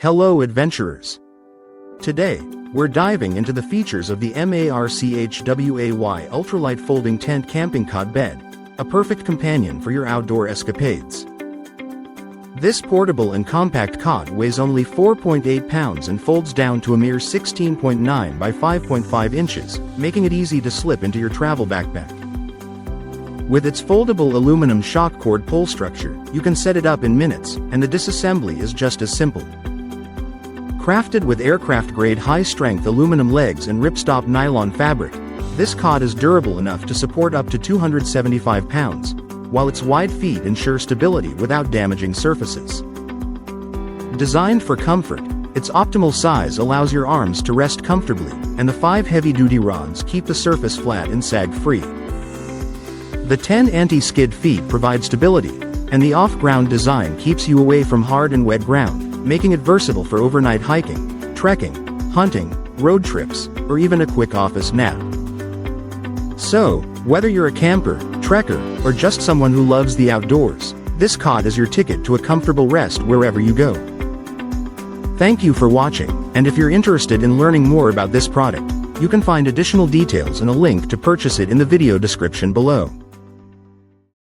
Hello adventurers! Today, we're diving into the features of the MARCHWAY Ultralight Folding Tent Camping Cot Bed, a perfect companion for your outdoor escapades. This portable and compact cot weighs only 4.8 pounds and folds down to a mere 16.9 by 5.5 inches, making it easy to slip into your travel backpack. With its foldable aluminum shock cord pull structure, you can set it up in minutes, and the disassembly is just as simple. Crafted with aircraft-grade high-strength aluminum legs and ripstop nylon fabric, this cot is durable enough to support up to 275 pounds, while its wide feet ensure stability without damaging surfaces. Designed for comfort, its optimal size allows your arms to rest comfortably, and the 5 heavy-duty rods keep the surface flat and sag-free. The 10 anti-skid feet provide stability, and the off-ground design keeps you away from hard and wet ground, making it versatile for overnight hiking, trekking, hunting, road trips, or even a quick office nap. So, whether you're a camper, trekker, or just someone who loves the outdoors, this cot is your ticket to a comfortable rest wherever you go. Thank you for watching, and if you're interested in learning more about this product, you can find additional details and a link to purchase it in the video description below.